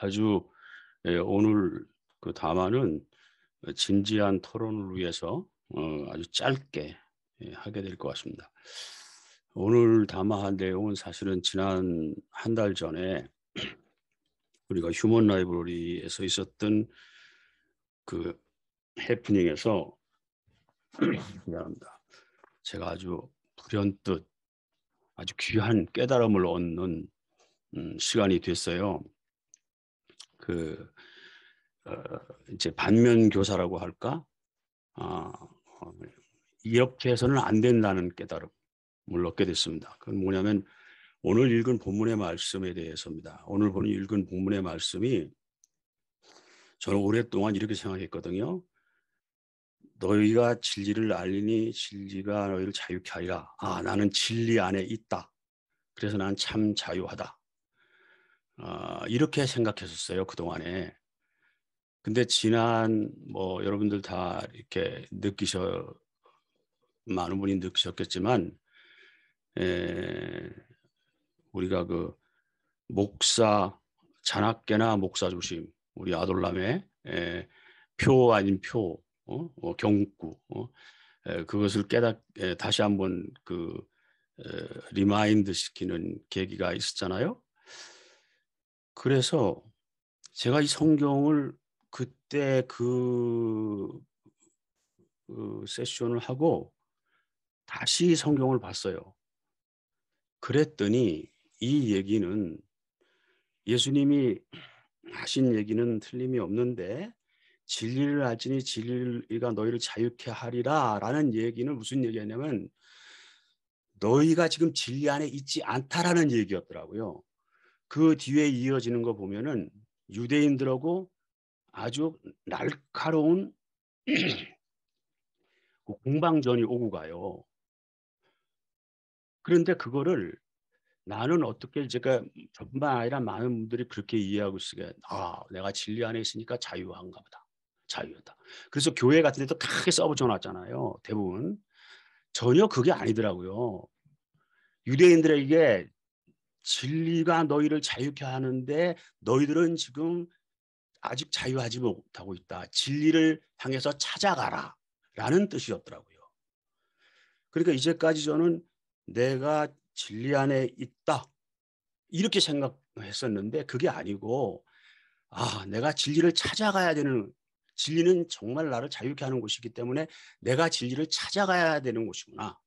아주 오늘 그 담화는 진지한 토론을 위해서 아주 짧게 하게 될 것 같습니다. 오늘 담화한 내용은 사실은 지난 한 달 전에 우리가 휴먼 라이브러리에서 있었던 그 해프닝에서 미안합니다. 제가 아주 불현듯 아주 귀한 깨달음을 얻는 시간이 됐어요. 이제 반면 교사라고 할까? 이렇게 해서는 안 된다는 깨달음을 얻게 됐습니다. 그건 뭐냐면 오늘 읽은 본문의 말씀에 대해서입니다. 오늘 읽은 본문의 말씀이 저는 오랫동안 이렇게 생각했거든요. 너희가 진리를 알리니 진리가 너희를 자유케 하리라. 나는 진리 안에 있다. 그래서 난 참 자유하다. 이렇게 생각했었어요, 그동안에. 근데 지난 여러분들 다 이렇게 많은 분이 느끼셨겠지만 우리가 그 목사 잔학계나 목사 조심 우리 아돌람의 표 아닌 표 경구 그것을 다시 한번 리마인드 시키는 계기가 있었잖아요. 그래서 제가 이 성경을 그때 세션을 하고 다시 성경을 봤어요. 그랬더니 이 얘기는 예수님이 하신 얘기는 틀림이 없는데 진리를 알지니 진리가 너희를 자유케 하리라 라는 얘기는 무슨 얘기냐면 너희가 지금 진리 안에 있지 않다라는 얘기였더라고요. 그 뒤에 이어지는 거 보면은 유대인들하고 아주 날카로운 공방전이 오고 가요. 그런데 그거를 나는 어떻게 제가 저뿐만 아니라 많은 분들이 그렇게 이해하고 있으게 내가 진리 안에 있으니까 자유한가 보다. 자유다. 그래서 교회 같은 데도 크게 써붙여놨잖아요. 대부분. 전혀 그게 아니더라고요. 유대인들에게 진리가 너희를 자유케 하는데 너희들은 지금 아직 자유하지 못하고 있다. 진리를 향해서 찾아가라. 라는 뜻이었더라고요. 그러니까 이제까지 저는 내가 진리 안에 있다. 이렇게 생각했었는데 그게 아니고 내가 진리를 찾아가야 되는 진리는 정말 나를 자유케 하는 곳이기 때문에 내가 진리를 찾아가야 되는 곳이구나.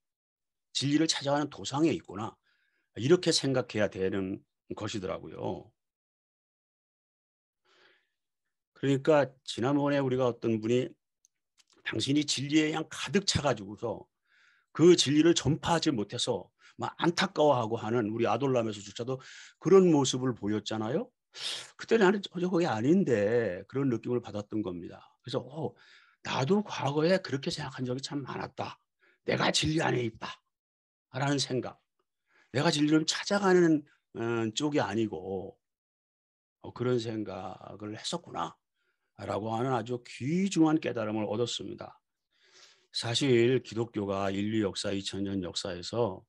진리를 찾아가는 도상에 있구나. 이렇게 생각해야 되는 것이더라고요. 그러니까 지난번에 우리가 어떤 분이 당신이 진리에 그냥 가득 차가지고서 그 진리를 전파하지 못해서 막 안타까워하고 하는 우리 아돌람에서조차도 그런 모습을 보였잖아요. 그때 나는 전혀 그게 아닌데 그런 느낌을 받았던 겁니다. 그래서 나도 과거에 그렇게 생각한 적이 참 많았다. 내가 진리 안에 있다. 라는 생각. 내가 진리를 찾아가는 쪽이 아니고 그런 생각을 했었구나. 라고 하는 아주 귀중한 깨달음을 얻었습니다. 사실 기독교가 인류 역사 2000년 역사에서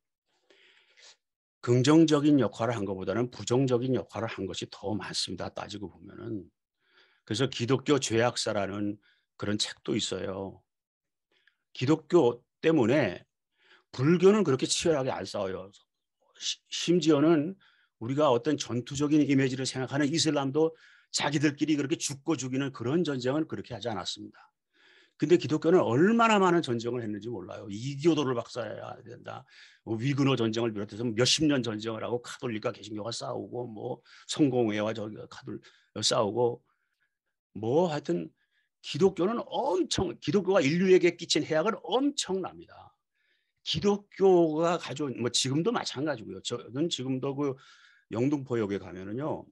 긍정적인 역할을 한 것보다는 부정적인 역할을 한 것이 더 많습니다. 따지고 보면은. 그래서 기독교 죄악사라는 그런 책도 있어요. 기독교 때문에 불교는 그렇게 치열하게 안 싸워요. 심지어는 우리가 어떤 전투적인 이미지를 생각하는 이슬람도 자기들끼리 그렇게 죽고 죽이는 그런 전쟁은 그렇게 하지 않았습니다. 근데 기독교는 얼마나 많은 전쟁을 했는지 몰라요. 이교도를 박살내야 된다. 위그너 전쟁을 비롯해서 몇십 년 전쟁을 하고 카톨릭과 개신교가 싸우고 성공회와 카톨릭 싸우고 하여튼 기독교가 인류에게 끼친 해악은 엄청납니다. 기독교가 가져온 지금도 마찬가지고요. 저는 지금도 그 영등포역에 가면은요.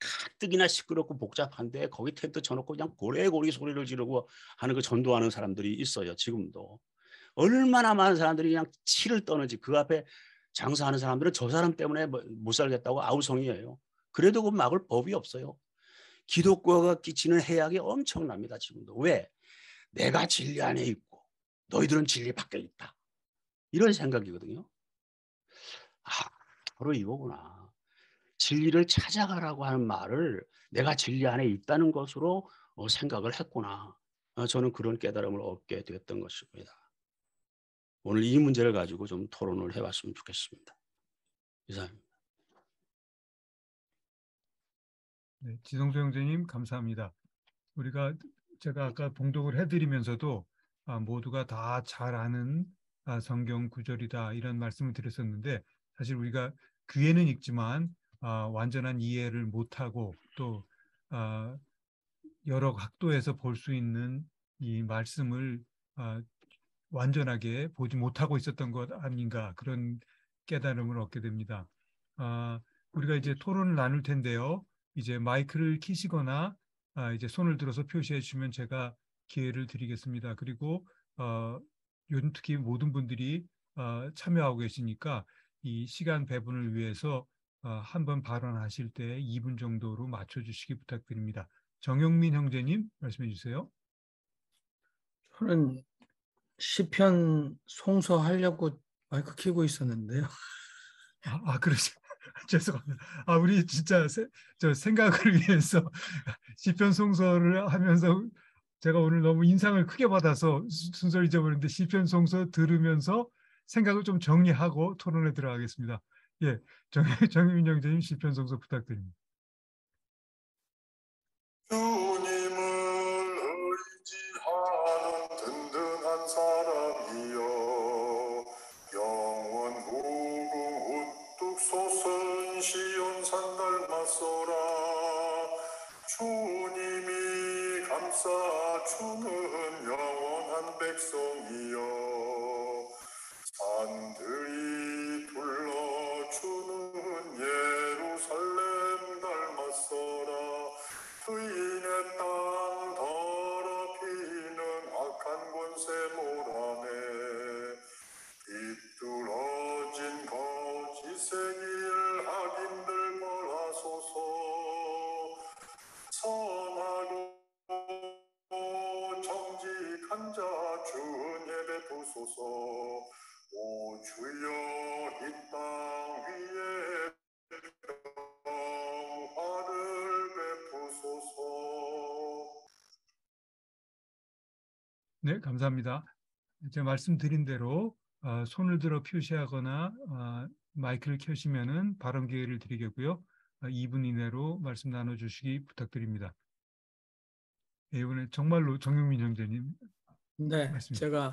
가뜩이나 시끄럽고 복잡한데 거기 텐트 쳐놓고 그냥 고래고래 소리를 지르고 하는 그 전도하는 사람들이 있어요. 지금도. 얼마나 많은 사람들이 그냥 치를 떠는지 그 앞에 장사하는 사람들은 저 사람 때문에 못 살겠다고 아우성이에요. 그래도 그 막을 법이 없어요. 기독교가 끼치는 해악이 엄청납니다. 지금도. 왜? 내가 진리 안에 있고 너희들은 진리 밖에 있다. 이런 생각이거든요. 바로 이거구나. 진리를 찾아가라고 하는 말을 내가 진리 안에 있다는 것으로 생각을 했구나. 저는 그런 깨달음을 얻게 되었던 것입니다. 오늘 이 문제를 가지고 좀 토론을 해 봤으면 좋겠습니다. 이상입니다. 네, 지성수 형제님 감사합니다. 제가 아까 봉독을 해드리면서도 모두가 다 잘 아는 성경 구절이다 이런 말씀을 드렸었는데, 사실 우리가 귀에는 읽지만 완전한 이해를 못하고 또 여러 각도에서 볼 수 있는 이 말씀을 완전하게 보지 못하고 있었던 것 아닌가, 그런 깨달음을 얻게 됩니다. 우리가 이제 토론을 나눌 텐데요. 이제 마이크를 켜시거나 이제 손을 들어서 표시해 주시면 제가 기회를 드리겠습니다. 그리고 요즘 특히 모든 분들이 참여하고 계시니까 이 시간 배분을 위해서 한 번 발언하실 때 2분 정도로 맞춰주시기 부탁드립니다. 정영민 형제님 말씀해 주세요. 저는 시편 송서하려고 마이크 켜고 있었는데요. 그러시. 죄송합니다. 우리 진짜 저 생각을 위해서 시편 송서를 하면서 제가 오늘 너무 인상을 크게 받아서 순서를 잊어버렸는데, 시편 송서 들으면서 생각을 좀 정리하고 토론에 들어가겠습니다. 예, 정유민 형제님 시편 송서 부탁드립니다. 주님을 의지하는 든든한 사람이여, 영원 후궁 우뚝 솟은 시온 산 닮았소라. 주님이 감싸주는 영원한 백성이여, 산들이 둘러주는 예루살렘 닮았소라. 의인의 땅 더럽히는 악한 권세 몰아내, 비뚤어진 거짓의 길 악인들 벌하소서. 선하고 정직한 자 주은혜 베푸소서. 오 주여, 이 땅 위에 평화를 베푸소서. 네, 감사합니다. 제가 말씀드린 대로 손을 들어 표시하거나 마이크를 켜시면은 발언 기회를 드리겠고요. 2분 이내로 말씀 나눠주시기 부탁드립니다. 네, 이번에 정말로 정영민 형제님. 네, 말씀. 제가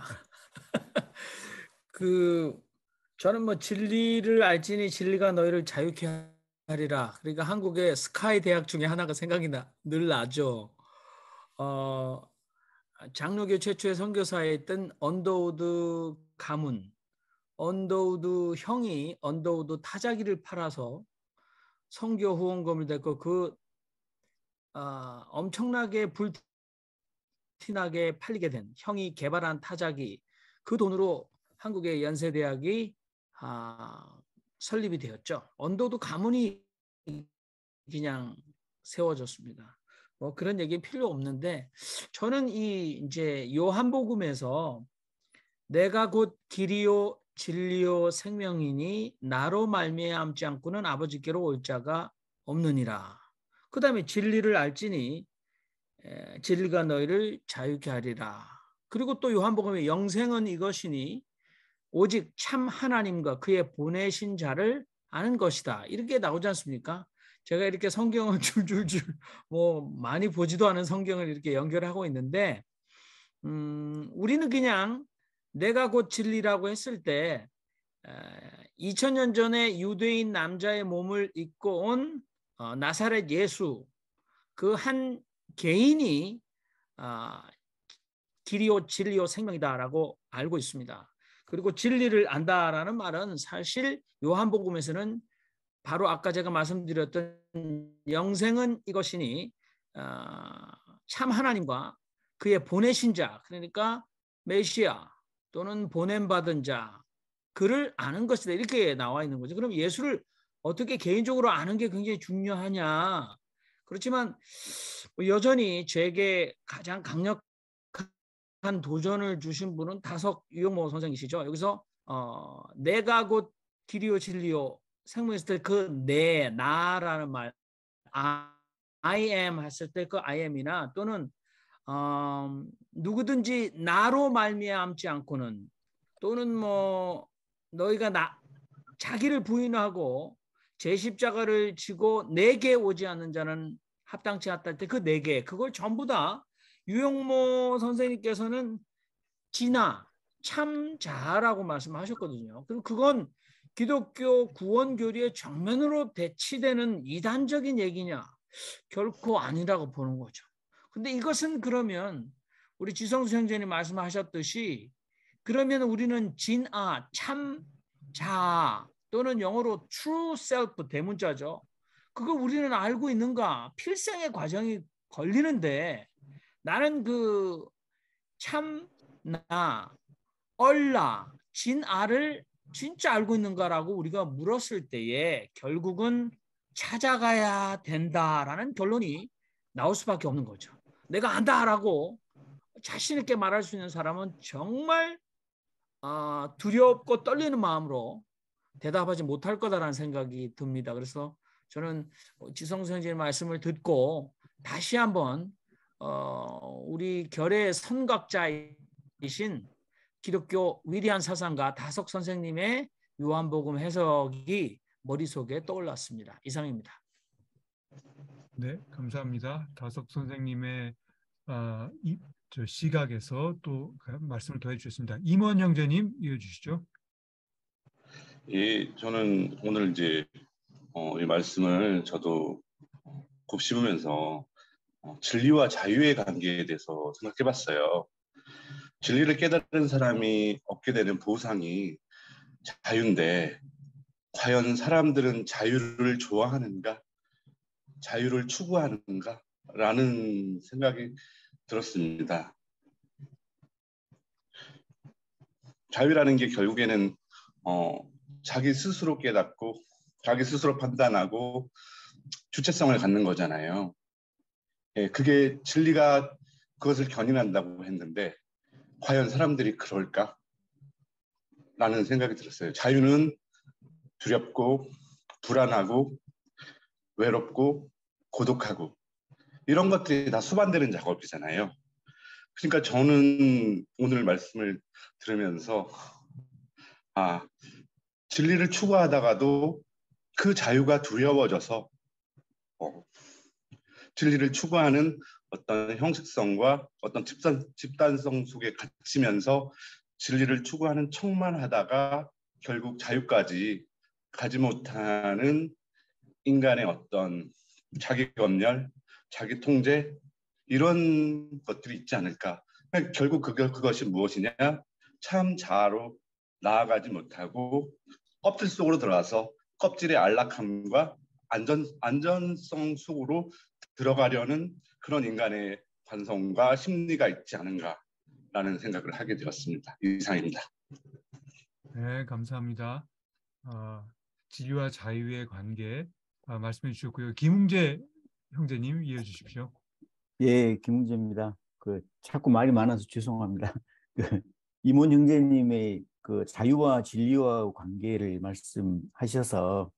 저는 뭐 진리를 알지니 진리가 너희를 자유케 하리라. 그러니까 한국의 스카이 대학 중에 하나가 생각이 늘 나죠. 장로교 최초의 선교사였던 언더우드 가문, 언더우드 형이 언더우드 타자기를 팔아서 선교 후원금을 냈고 엄청나게 불티나게 팔리게 된 형이 개발한 타자기, 그 돈으로 한국의 연세대학이 설립이 되었죠. 언더우드 가문이 그냥 세워졌습니다. 뭐 그런 얘기는 필요 없는데, 저는 이제 요한복음에서 내가 곧 길이요 진리요 생명이니 나로 말미암지 않고는 아버지께로 올 자가 없느니라. 그 다음에 진리를 알지니 진리가 너희를 자유케 하리라. 그리고 또 요한복음에 영생은 이것이니 오직 참 하나님과 그의 보내신 자를 아는 것이다. 이렇게 나오지 않습니까? 제가 이렇게 성경을 줄줄줄 뭐 많이 보지도 않은 성경을 이렇게 연결하고 있는데, 우리는 그냥 내가 곧 진리라고 했을 때 2000년 전에 유대인 남자의 몸을 입고 온 나사렛 예수, 그 한 개인이 길이요 진리요 생명이다라고 알고 있습니다. 그리고 진리를 안다라는 말은 사실 요한복음에서는 바로 아까 제가 말씀드렸던 영생은 이것이니 참 하나님과 그의 보내신 자, 그러니까 메시아 또는 보냄받은 자, 그를 아는 것이다, 이렇게 나와 있는 거죠. 그럼 예수를 어떻게 개인적으로 아는 게 굉장히 중요하냐. 그렇지만 여전히 제게 가장 강력한 도전을 주신 분은 다석 유영모 선생이시죠. 여기서 내가 곧 길이요 진리요 생문했을 때 그 내, 나라는 말, I am 했을 때 그 I am이나 또는 누구든지 나로 말미암지 않고는 또는 뭐 너희가 자기를 부인하고 제 십자가를 지고 내게 오지 않는 자는 합당치 않다 할 때 그 네 개 그걸 전부 다 유영모 선생님께서는 진아 참자라고 말씀하셨거든요. 그럼 그건 기독교 구원교리의 정면으로 대치되는 이단적인 얘기냐? 결코 아니라고 보는 거죠. 근데 이것은 그러면 우리 지성수 형제님 말씀하셨듯이 그러면 우리는 진아, 참자 또는 영어로 true self 대문자죠. 그거 우리는 알고 있는가? 필생의 과정이 걸리는데 나는 그 참나, 얼라, 진아를 진짜 알고 있는가라고 우리가 물었을 때에 결국은 찾아가야 된다라는 결론이 나올 수밖에 없는 거죠. 내가 안다라고 자신 있게 말할 수 있는 사람은 정말 두렵고 떨리는 마음으로 대답하지 못할 거다라는 생각이 듭니다. 그래서 저는 지성수 선생님 말씀을 듣고 다시 한번 우리 결의 선각자이신 기독교 위대한 사상가 다석 선생님의 요한복음 해석이 머릿속에 떠올랐습니다. 이상입니다. 네, 감사합니다. 다석 선생님의 저 시각에서 또 말씀을 더해 주셨습니다. 임원 형제님 이어주시죠. 예, 저는 오늘 이제 이 말씀을 저도 곱씹으면서 진리와 자유의 관계에 대해서 생각해봤어요. 진리를 깨달은 사람이 얻게 되는 보상이 자유인데 과연 사람들은 자유를 좋아하는가? 자유를 추구하는가? 라는 생각이 들었습니다. 자유라는 게 결국에는 자기 스스로 깨닫고 자기 스스로 판단하고 주체성을 갖는 거잖아요. 예, 그게 진리가 그것을 견인한다고 했는데 과연 사람들이 그럴까? 라는 생각이 들었어요. 자유는 두렵고 불안하고 외롭고 고독하고 이런 것들이 다 수반되는 작업이잖아요. 그러니까 저는 오늘 말씀을 들으면서 진리를 추구하다가도 그 자유가 두려워져서 진리를 추구하는 어떤 형식성과 어떤 집단성 속에 갇히면서 진리를 추구하는 척만 하다가 결국 자유까지 가지 못하는 인간의 어떤 자기 검열, 자기 통제 이런 것들이 있지 않을까. 결국 그것이 무엇이냐? 참 자아로 나아가지 못하고 껍질 속으로 들어가서 껍질의 안락함과 안전성 속으로 들어가려는 그런 인간의 관성과 심리가 있지 않은가라는 생각을 하게 되었습니다. 이상입니다. 네, 감사합니다. 진리와 자유의 관계 말씀해 주셨고요. 김웅재 형제님 이어주십시오. 예, 김웅재입니다. 자꾸 말이 많아서 죄송합니다. 임원 형제님의 그 자유와 진리와 관계를 말씀하셔서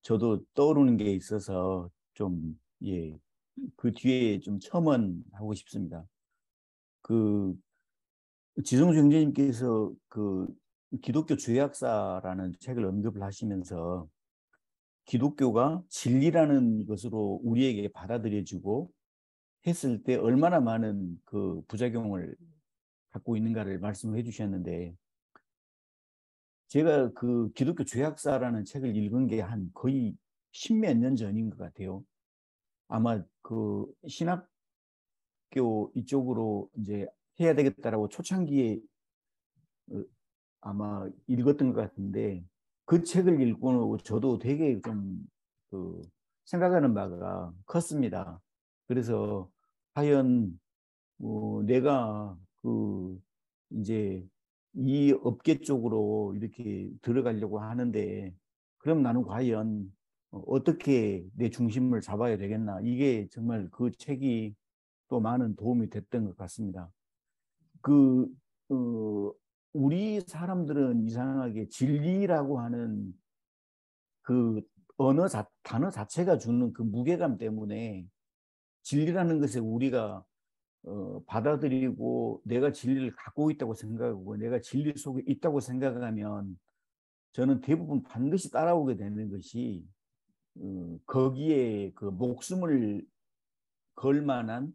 저도 떠오르는 게 있어서 좀, 그 뒤에 좀 첨언하고 싶습니다. 지성수 형제님께서 기독교 죄악사라는 책을 언급을 하시면서 기독교가 진리라는 것으로 우리에게 받아들여지고 했을 때 얼마나 많은 그 부작용을 갖고 있는가를 말씀해 주셨는데, 제가 그 기독교 죄악사라는 책을 읽은 게 한 거의 10몇 년 전인 것 같아요. 아마 그 신학교 이쪽으로 이제 해야 되겠다라고 초창기에 아마 읽었던 것 같은데, 그 책을 읽고 저도 되게 좀 생각하는 바가 컸습니다. 그래서 과연 내가 이제 이 업계 쪽으로 이렇게 들어가려고 하는데, 그럼 나는 과연 어떻게 내 중심을 잡아야 되겠나. 이게 정말 그 책이 또 많은 도움이 됐던 것 같습니다. 우리 사람들은 이상하게 진리라고 하는 그 단어 자체가 주는 그 무게감 때문에 진리라는 것에 우리가 받아들이고 내가 진리를 갖고 있다고 생각하고 내가 진리 속에 있다고 생각하면 저는 대부분 반드시 따라오게 되는 것이 거기에 그 목숨을 걸 만한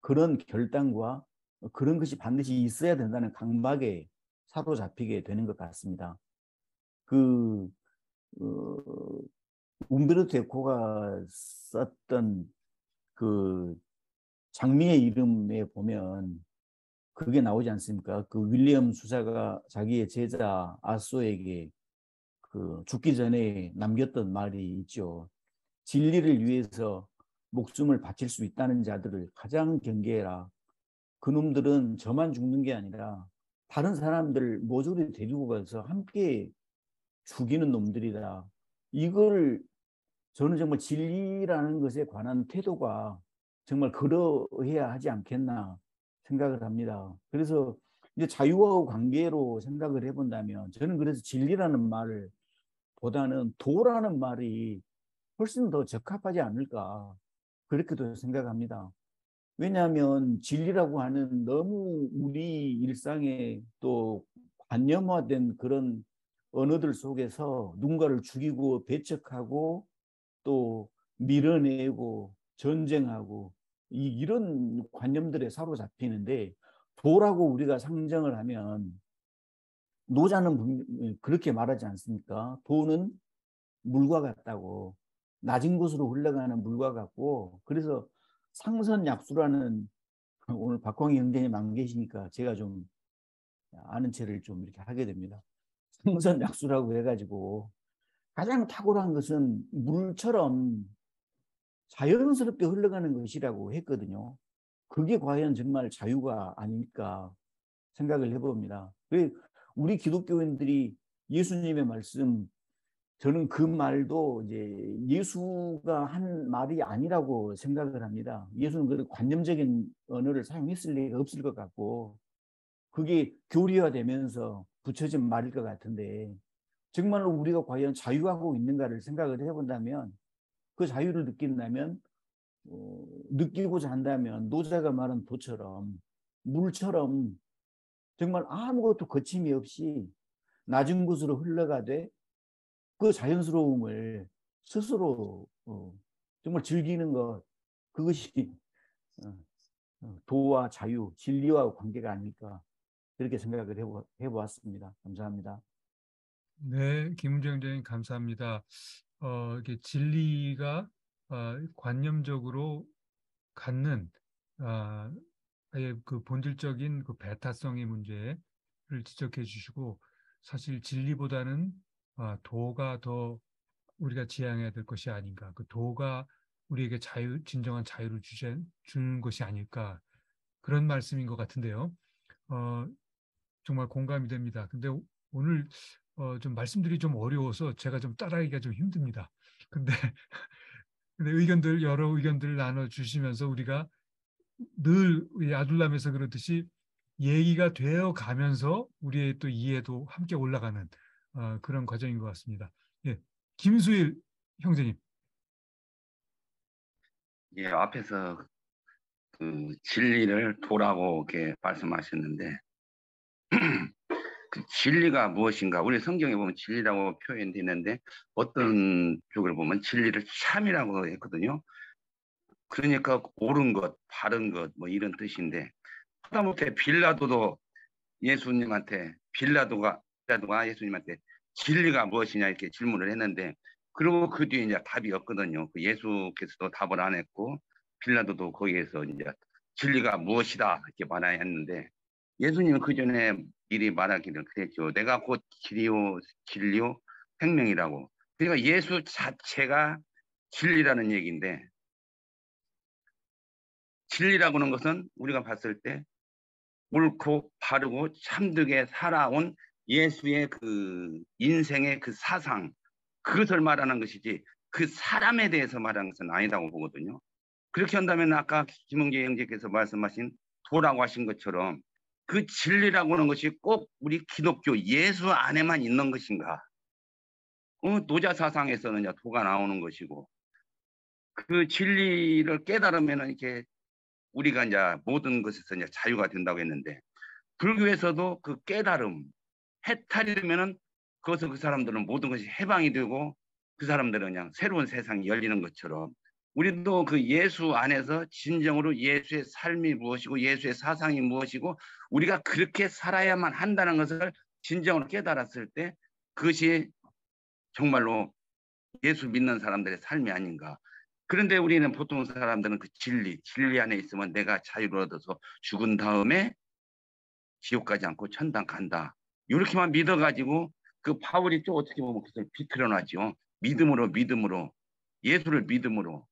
그런 결단과 그런 것이 반드시 있어야 된다는 강박에 사로잡히게 되는 것 같습니다. 그 움베르토 에코가 썼던 그 장미의 이름에 보면 그게 나오지 않습니까? 그 윌리엄 수사가 자기의 제자 아소에게 그 죽기 전에 남겼던 말이 있죠. 진리를 위해서 목숨을 바칠 수 있다는 자들을 가장 경계해라. 그놈들은 저만 죽는 게 아니라 다른 사람들 모조리 데리고 가서 함께 죽이는 놈들이다. 이걸 저는 정말 진리라는 것에 관한 태도가 정말 그러해야 하지 않겠나 생각을 합니다. 그래서 이제 자유와 관계로 생각을 해본다면 저는 그래서 진리라는 말을 보다는 도라는 말이 훨씬 더 적합하지 않을까 그렇게도 생각합니다. 왜냐하면 진리라고 하는 너무 우리 일상에 또 관념화된 그런 언어들 속에서 누군가를 죽이고 배척하고 또 밀어내고 전쟁하고 이런 관념들에 사로잡히는데 도라고 우리가 상정을 하면 노자는 그렇게 말하지 않습니까? 도는 물과 같다고 낮은 곳으로 흘러가는 물과 같고 그래서 상선약수라는 오늘 박광희 형제님 안 계시니까 제가 좀 아는 체를 좀 이렇게 하게 됩니다. 상선약수라고 해가지고 가장 탁월한 것은 물처럼 자연스럽게 흘러가는 것이라고 했거든요. 그게 과연 정말 자유가 아닐까 생각을 해봅니다. 우리 기독교인들이 예수님의 말씀 저는 그 말도 이제 예수가 한 말이 아니라고 생각을 합니다. 예수는 그 관념적인 언어를 사용했을 리가 없을 것 같고 그게 교리화되면서 붙여진 말일 것 같은데 정말로 우리가 과연 자유하고 있는가를 생각을 해본다면 그 자유를 느낀다면 느끼고자 한다면 노자가 말한 도처럼 물처럼 정말 아무것도 거침이 없이 낮은 곳으로 흘러가되 그 자연스러움을 스스로 정말 즐기는 것 그것이 도와 자유, 진리와 관계가 아닐까 그렇게 생각을 해보았습니다. 감사합니다. 네, 김은정 원장님 감사합니다. 이게 진리가 관념적으로 갖는 아예 그 본질적인 그 배타성의 문제를 지적해 주시고 사실 진리보다는 도가 더 우리가 지향해야 될 것이 아닌가. 그 도가 우리에게 진정한 자유를 주는 것이 아닐까. 그런 말씀인 것 같은데요. 정말 공감이 됩니다. 근데 오늘 좀 말씀들이 좀 어려워서 제가 좀 따라하기가 좀 힘듭니다. 근데 여러 의견들을 나눠주시면서 우리가 늘 아둘람에서 그러듯이 얘기가 되어 가면서 우리의 또 이해도 함께 올라가는 그런 과정인 것 같습니다. 예, 김수일 형제님. 예, 앞에서 그 진리를 도라고 이렇게 말씀하셨는데 그 진리가 무엇인가? 우리 성경에 보면 진리라고 표현되어 있는데 어떤 쪽을 보면 진리를 참이라고 했거든요. 그러니까 옳은 것, 바른 것 뭐 이런 뜻인데 하다못해 빌라도가 예수님한테 진리가 무엇이냐 이렇게 질문을 했는데 그리고 그 뒤에 이제 답이 없거든요. 그 예수께서도 답을 안 했고 빌라도도 거기에서 이제 진리가 무엇이다 이렇게 말했는데 예수님은 그 전에 미리 말하기를 그랬죠. 내가 곧 길이요 진리요 생명이라고. 그러니까 예수 자체가 진리라는 얘기인데 진리라고 하는 것은 우리가 봤을 때 옳고 바르고 참되게 살아온 예수의 그 인생의 그 사상 그것을 말하는 것이지 그 사람에 대해서 말하는 것은 아니라고 보거든요. 그렇게 한다면 아까 김홍재 형제께서 말씀하신 도라고 하신 것처럼 그 진리라고 하는 것이 꼭 우리 기독교 예수 안에만 있는 것인가? 노자 사상에서는 이제 도가 나오는 것이고, 그 진리를 깨달으면은 이렇게 우리가 이제 모든 것에서 이제 자유가 된다고 했는데, 불교에서도 그 깨달음, 해탈이 되면은 그것을 그 사람들은 모든 것이 해방이 되고 그 사람들은 그냥 새로운 세상이 열리는 것처럼, 우리도 그 예수 안에서 진정으로 예수의 삶이 무엇이고 예수의 사상이 무엇이고 우리가 그렇게 살아야만 한다는 것을 진정으로 깨달았을 때, 그것이 정말로 예수 믿는 사람들의 삶이 아닌가. 그런데 우리는 보통 사람들은 그 진리 안에 있으면 내가 자유를 얻어서 죽은 다음에 지옥 가지 않고 천당 간다, 이렇게만 믿어가지고, 그 바울이 또 어떻게 보면 그것을 비틀어놨죠. 믿음으로 예수를 믿음으로,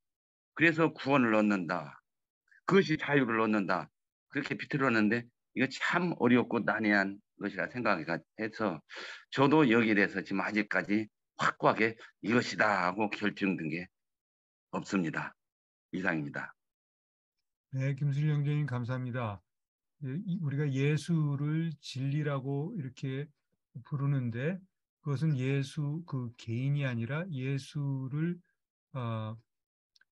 그래서 구원을 얻는다, 그것이 자유를 얻는다, 그렇게 비틀어놨는데 이거 참 어렵고 난해한 것이라 생각해서 저도 여기에 대해서 지금 아직까지 확고하게 이것이다 하고 결정된 게 없습니다. 이상입니다. 네, 김순일 형제님 감사합니다. 우리가 예수를 진리라고 이렇게 부르는데, 그것은 예수 그 개인이 아니라 예수를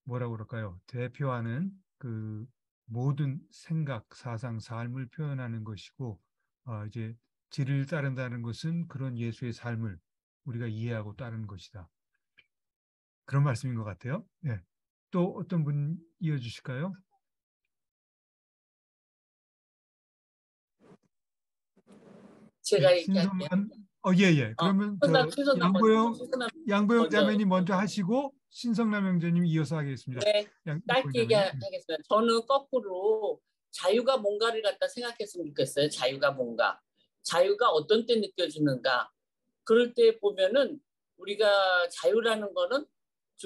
뭐라고 그럴까요? 대표하는 그 모든 생각, 사상, 삶을 표현하는 것이고, 이제 진리를 따른다는 것은 그런 예수의 삶을 우리가 이해하고 따르는 것이다. 그런 말씀인 것 같아요. 네. 또 어떤 분 이어주실까요? 제가 네, 얘기할게요. 예. 그러면 양보영 자매님 먼저 하시고 신성남 형제님 이어서 하겠습니다. 네, 짧게 얘기하겠습니다. 저는 거꾸로 자유가 뭔가를 갖다 생각했으면 좋겠어요. 자유가 뭔가. 자유가 어떤 때 느껴지는가. 그럴 때 보면은 우리가 자유라는 거는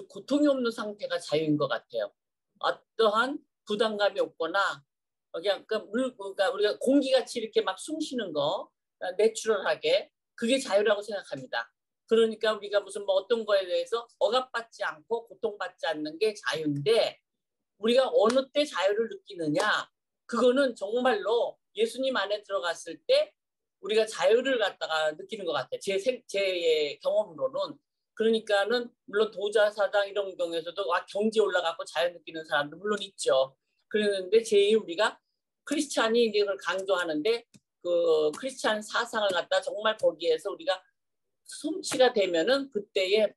고통이 없는 상태가 자유인 것 같아요. 어떠한 부담감이 없거나 그냥 그러니까 우리가 공기같이 이렇게 막 숨 쉬는 거, 내추럴하게, 그게 자유라고 생각합니다. 그러니까 우리가 무슨 뭐 어떤 거에 대해서 억압받지 않고 고통받지 않는 게 자유인데, 우리가 어느 때 자유를 느끼느냐, 그거는 정말로 예수님 안에 들어갔을 때 우리가 자유를 갖다가 느끼는 것 같아요. 제 경험으로는. 그러니까는 물론 도자사당 이런 경우에서도 경지에 올라가고 자유 느끼는 사람도 물론 있죠. 그랬는데 제일 우리가 크리스찬이 이제 그걸 강조하는데, 그 크리스찬 사상을 갖다 정말 거기에서 우리가 성취가 되면은 그때에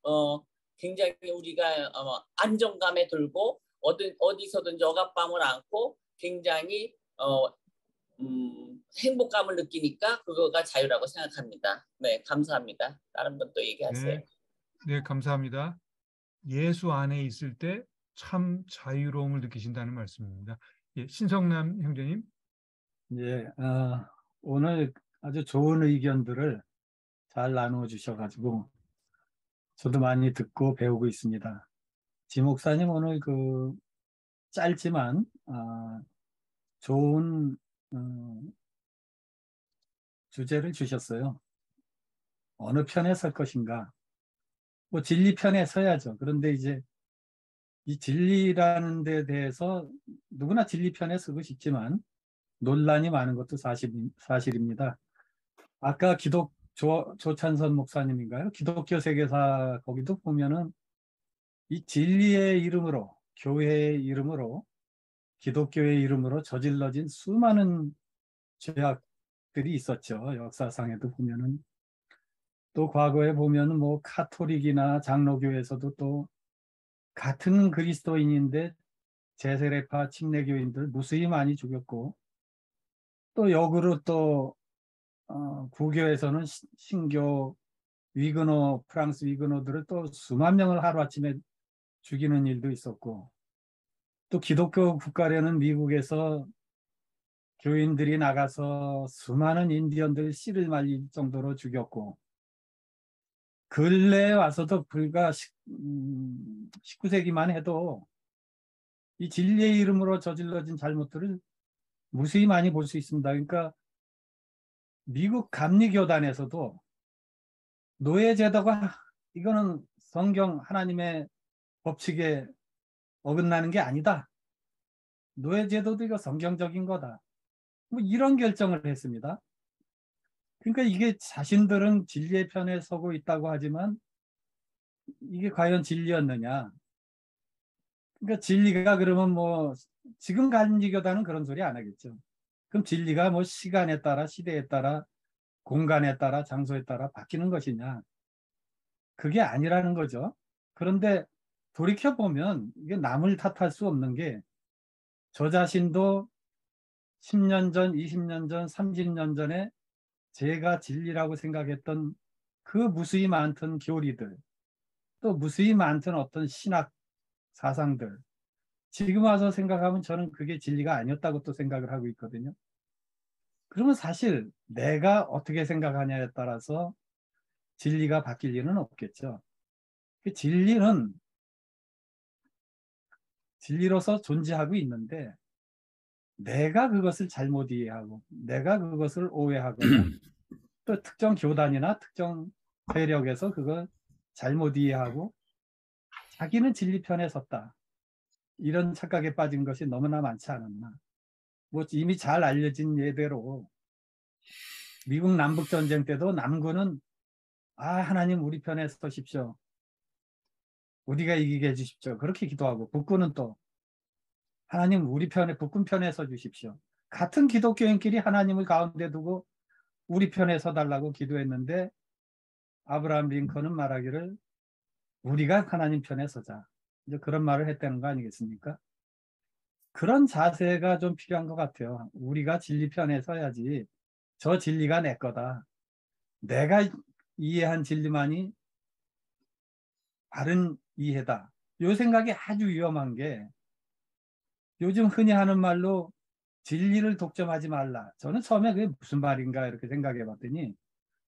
굉장히 우리가 안정감에 들고 어디서든지 억압감을 안고 굉장히 행복감을 느끼니까 그거가 자유라고 생각합니다. 네, 감사합니다. 다른 분 또 얘기하세요. 네, 감사합니다. 예수 안에 있을 때 참 자유로움을 느끼신다는 말씀입니다. 예, 신성남 형제님. 예, 오늘 아주 좋은 의견들을 잘 나누어 주셔가지고 저도 많이 듣고 배우고 있습니다. 지 목사님 오늘 그 짧지만 좋은 주제를 주셨어요. 어느 편에 설 것인가? 뭐 진리 편에 서야죠. 그런데 이제 이 진리라는 데 대해서 누구나 진리 편에 서고 싶지만 논란이 많은 것도 사실입니다. 아까 조찬선 목사님인가요? 기독교 세계사 거기도 보면은 이 진리의 이름으로, 교회의 이름으로, 기독교의 이름으로 저질러진 수많은 죄악들이 있었죠. 역사상에도 보면은. 또 과거에 보면은 뭐 카톨릭이나 장로교에서도 또 같은 그리스도인인데 제세례파 침례교인들 무수히 많이 죽였고, 또 역으로 또 구교에서는 신교 위그노, 프랑스 위그노들을 또 수만 명을 하루아침에 죽이는 일도 있었고, 또 기독교 국가라는 미국에서 교인들이 나가서 수많은 인디언들 씨를 말릴 정도로 죽였고, 근래에 와서도 불과 19세기만 해도 이 진리의 이름으로 저질러진 잘못들을 무수히 많이 볼 수 있습니다. 그러니까 미국 감리교단에서도 노예제도가 이거는 성경 하나님의 법칙에 어긋나는 게 아니다. 노예제도도 이거 성경적인 거다. 뭐 이런 결정을 했습니다. 그러니까 이게 자신들은 진리의 편에 서고 있다고 하지만 이게 과연 진리였느냐? 그러니까 진리가 그러면 뭐 지금 간지교단은 그런 소리 안 하겠죠. 그럼 진리가 뭐 시간에 따라, 시대에 따라, 공간에 따라, 장소에 따라 바뀌는 것이냐? 그게 아니라는 거죠. 그런데 돌이켜보면 이게 남을 탓할 수 없는 게 저 자신도 10년 전, 20년 전, 30년 전에 제가 진리라고 생각했던 그 무수히 많던 교리들, 또 무수히 많던 어떤 신학 사상들, 지금 와서 생각하면 저는 그게 진리가 아니었다고 또 생각을 하고 있거든요. 그러면 사실 내가 어떻게 생각하냐에 따라서 진리가 바뀔 리는 없겠죠. 그 진리는 진리로서 존재하고 있는데 내가 그것을 잘못 이해하고 내가 그것을 오해하거나 또 특정 교단이나 특정 세력에서 그걸 잘못 이해하고 자기는 진리 편에 섰다. 이런 착각에 빠진 것이 너무나 많지 않았나. 뭐 이미 잘 알려진 예대로 미국 남북전쟁 때도 남군은 하나님 우리 편에 서십시오. 우리가 이기게 해주십시오. 그렇게 기도하고 북군은 또 하나님 우리 편에 북군 편에 서주십시오. 같은 기독교인끼리 하나님을 가운데 두고 우리 편에 서달라고 기도했는데 아브라함 링컨은 말하기를 우리가 하나님 편에 서자. 이제 그런 말을 했다는 거 아니겠습니까? 그런 자세가 좀 필요한 것 같아요. 우리가 진리 편에 서야지 저 진리가 내 거다. 내가 이해한 진리만이 바른 이해다. 이 생각이 아주 위험한 게 요즘 흔히 하는 말로 진리를 독점하지 말라. 저는 처음에 그게 무슨 말인가 이렇게 생각해 봤더니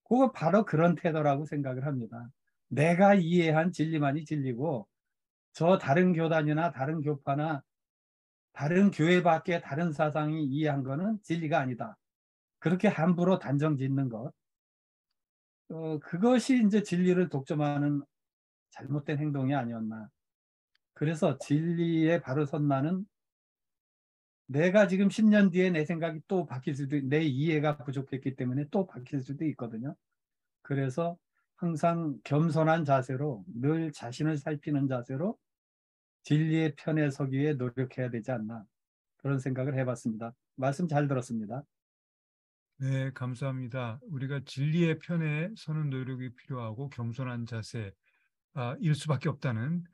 그거 바로 그런 태도라고 생각을 합니다. 내가 이해한 진리만이 진리고 저 다른 교단이나 다른 교파나 다른 교회 밖에 다른 사상이 이해한 거는 진리가 아니다. 그렇게 함부로 단정 짓는 것. 그것이 이제 진리를 독점하는 잘못된 행동이 아니었나. 그래서 진리에 바로 선 나는 내가 지금 10년 뒤에 내 생각이 또 바뀔 수도, 내 이해가 부족했기 때문에 또 바뀔 수도 있거든요. 그래서 항상 겸손한 자세로 늘 자신을 살피는 자세로 진리의 편에 서기 위해 노력해야 되지 않나. 그런 생각을 해봤습니다. 말씀 잘 들었습니다. 네, 감사합니다. 우리가 진리의 편에 서는 노력이 필요하고 겸손한 자세 일 수밖에 없다는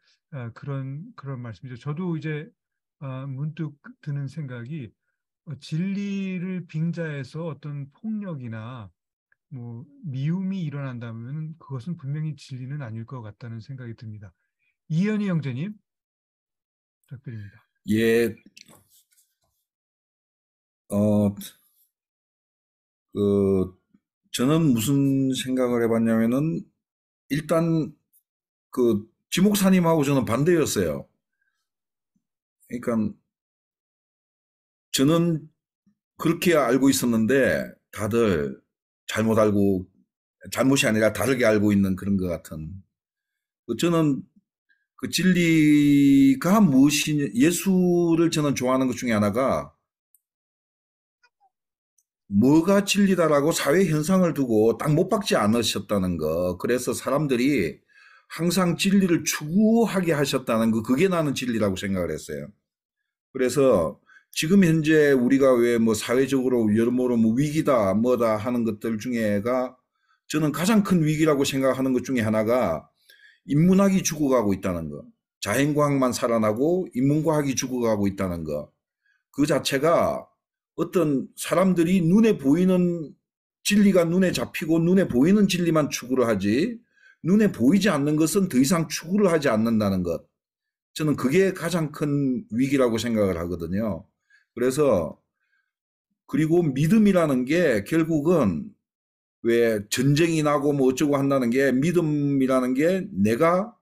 그런 말씀이죠. 저도 이제 문득 드는 생각이 진리를 빙자해서 어떤 폭력이나 뭐 미움이 일어난다면 그것은 분명히 진리는 아닐 것 같다는 생각이 듭니다. 이현희 형제님 부탁드립니다. 예, 저는 무슨 생각을 해봤냐면은 일단 지목사님하고 저는 반대였어요. 그러니까 저는 그렇게 알고 있었는데 다들 잘못이 아니라 다르게 알고 있는 그런 것 같은. 저는 그 진리가 무엇이냐, 예수를 저는 좋아하는 것 중에 하나가 뭐가 진리다라고 사회 현상을 두고 딱 못 박지 않으셨다는 거. 그래서 사람들이 항상 진리를 추구하게 하셨다는 거. 그게 나는 진리라고 생각을 했어요. 그래서 지금 현재 우리가 왜 뭐 사회적으로 여러모로 뭐 위기다 뭐다 하는 것들 중에가 저는 가장 큰 위기라고 생각하는 것 중에 하나가 인문학이 죽어가고 있다는 거. 자연과학만 살아나고 인문과학이 죽어가고 있다는 거. 그 자체가 어떤 사람들이 눈에 보이는 진리가 눈에 잡히고 눈에 보이는 진리만 추구를 하지 눈에 보이지 않는 것은 더 이상 추구를 하지 않는다는 것. 저는 그게 가장 큰 위기라고 생각을 하거든요. 그래서 그리고 믿음이라는 게 결국은 왜 전쟁이 나고 뭐 어쩌고 한다는 게 믿음이라는 게 내가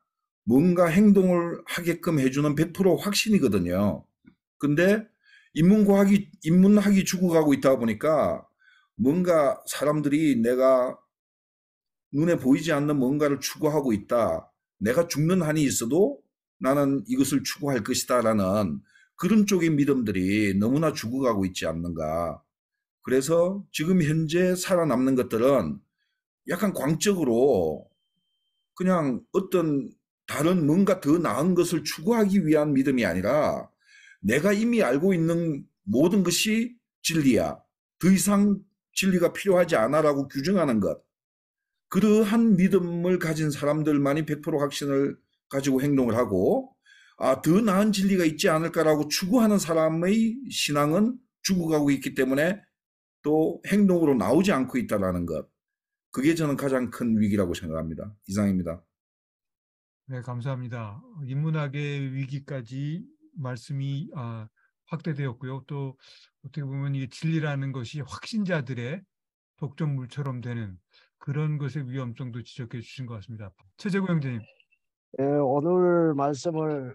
뭔가 행동을 하게끔 해주는 100% 확신이거든요. 근데 인문학이 죽어가고 있다 보니까 뭔가 사람들이 내가 눈에 보이지 않는 뭔가를 추구하고 있다. 내가 죽는 한이 있어도 나는 이것을 추구할 것이다 라는 그런 쪽의 믿음들이 너무나 죽어가고 있지 않는가. 그래서 지금 현재 살아남는 것들은 약간 광적으로 그냥 어떤 다른 뭔가 더 나은 것을 추구하기 위한 믿음이 아니라 내가 이미 알고 있는 모든 것이 진리야. 더 이상 진리가 필요하지 않아라고 규정하는 것. 그러한 믿음을 가진 사람들만이 100% 확신을 가지고 행동을 하고 더 나은 진리가 있지 않을까라고 추구하는 사람의 신앙은 죽어가고 있기 때문에 또 행동으로 나오지 않고 있다는 것. 그게 저는 가장 큰 위기라고 생각합니다. 이상입니다. 네, 감사합니다. 인문학의 위기까지 말씀이 확대되었고요. 또 어떻게 보면 이게 진리라는 것이 확신자들의 독점물처럼 되는 그런 것의 위험성도 지적해 주신 것 같습니다. 최재구 형제님. 예, 오늘 말씀을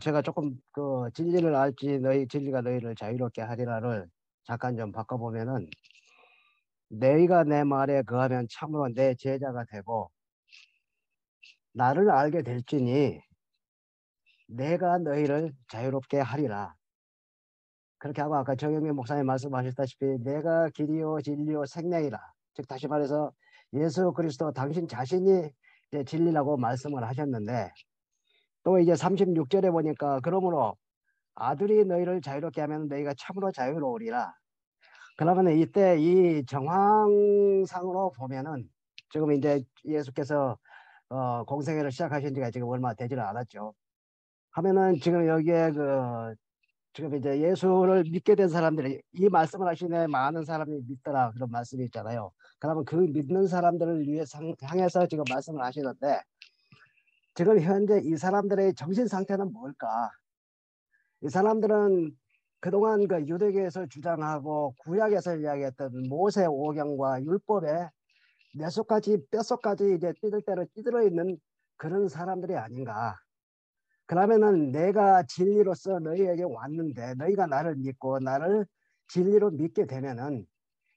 제가 조금 그 진리를 알지 너희 진리가 너희를 자유롭게 하리라를 잠깐 좀 바꿔보면은 너희가 내 말에 거하면 참으로 내 제자가 되고 나를 알게 될지니 내가 너희를 자유롭게 하리라. 그렇게 하고 아까 정영민 목사님 말씀하셨다시피 내가 길이요 진리요 생명이라. 즉 다시 말해서 예수 그리스도 당신 자신이 이제 진리라고 말씀을 하셨는데 또 이제 36절에 보니까 그러므로 아들이 너희를 자유롭게 하면 너희가 참으로 자유로우리라. 그러면 이때 이 정황상으로 보면은 지금 이제 예수께서 공생애를 시작하신 지가 지금 얼마 되지를 않았죠. 하면은 지금 여기에 지금 이제 예수를 믿게 된 사람들이 이 말씀을 하시네 많은 사람이 믿더라 그런 말씀이 있잖아요. 그러면 그 믿는 사람들을 위해서 향해서 지금 말씀을 하시는데 지금 현재 이 사람들의 정신 상태는 뭘까? 이 사람들은 그동안 그 유대교에서 주장하고 구약에서 이야기했던 모세 오경과 율법에 뇌속까지 뼛속까지 이제 삐들 대로 삐들어 있는 그런 사람들이 아닌가. 그러면은 내가 진리로서 너희에게 왔는데 너희가 나를 믿고 나를 진리로 믿게 되면은